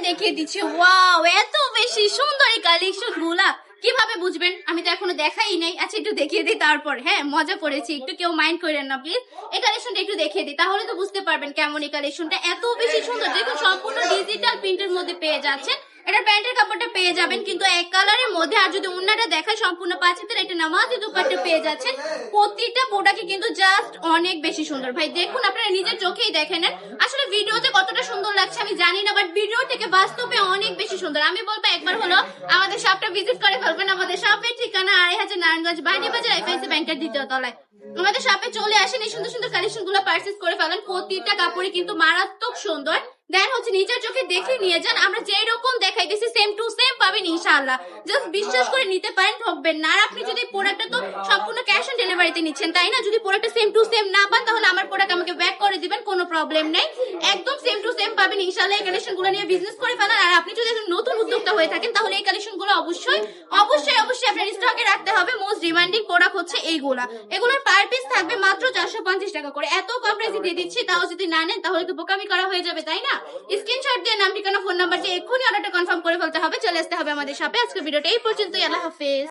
দেখিয়ে দিচ্ছি। ওয়াও, এত বেশি সুন্দর এই কালেকশন গুলা কিভাবে বুঝবেন? আমি তো এখনো দেখাই নাই। আচ্ছা একটু দেখিয়ে দিই তারপর। হ্যাঁ, মজা করেছি, একটু কেউ মাইন্ড করেন না প্লিজ। এই কালেকশনটা একটু দেখিয়ে দিই, তাহলে তো বুঝতে পারবেন কেমন এই কালেকশনটা। এত বেশি সুন্দর, দেখুন সম্পূর্ণ ডিজিটাল প্রিন্টের মধ্যে পেয়ে যাচ্ছেন। এটা প্যান্টের কাপড়টা পেয়ে যাবেন কিন্তু এক কালারের মধ্যে। আর যদি ওন্নাটা দেখায় সম্পূর্ণ 5 হাতের একটা নামাজি দুপাট্টা পেয়ে যাচ্ছেন। প্রতিটা প্রোডাক্টই কিন্তু জাস্ট অনেক বেশি সুন্দর। ভাই দেখুন, আপনারা নিজের চোখেই দেখেন। আসলে ভিডিওতে কতটা সুন্দর লাগছে আমি জানি না, বাট ভিডিও থেকে বাস্তবে অনেক বেশি সুন্দর। আমি বলবো একবার হলো আমাদের শপটা ভিজিট করে ফেলবেন। আমাদের শপের ঠিকানা 2500 নারায়ণগঞ্জ বাড়ি বাজার এফআইসি ব্যাংকের দ্বিতীয় তলায়। আমাদের শপে চলে আসেন, এই সুন্দর সুন্দর কালেকশন গুলো পারচেজ করে ফেলেন। প্রতিটা কাপড়ই কিন্তু মারাত্মক সুন্দর। দেন হচ্ছে নিজের চোখে দেখে নিয়ে যান। আমরা যেই রকম দেখাইতেছি সেম টু সেম পাবেন ইনশাআল্লাহ। জাস্ট বিশ্বাস করে নিতে পারেন, ঠকবেন না। আর আপনি যদি প্রোডাক্টটা তো সম্পূর্ণ ক্যাশ অন ডেলিভারিতে নিচ্ছেন তাই না? যদি প্রোডাক্টটা সেম টু সেম না পান তাহলে আমার প্রোডাক্ট আমাকে ব্যাক করে দিবেন, কোনো প্রবলেম নেই। একদম সেম টু সেম পাবেন ইনশাআল্লাহ। এই কালেকশন গুলো নিয়ে বিজনেস করে ফেলান। আর আপনি যদি নতুন উদ্যোক্তা হয়ে থাকেন তাহলে এই কালেকশন গুলো অবশ্যই অবশ্যই অবশ্যই আপনার স্টকে রাখতে হবে। মোস্ট ডিমান্ডিং প্রোডাক্ট হচ্ছে এইগুলা। এগুলোর পার পিস থাকবে মাত্র 450 টাকা করে। এত কম প্রাইসে দিয়ে দিচ্ছি, তাও যদি না নেন তাহলে তো বোকামি করা হয়ে যাবে তাই না? স্ক্রিনশট দিয়ে নাম ঠিকানা ফোন নাম্বার দিয়ে এক্ষুনি অর্ডারটা কনফার্ম করে ফেলতে হবে, চলে আসতে হবে আমাদের শপে। আজকে ভিডিওটা এই পর্যন্তই। আল্লাহ হাফেজ।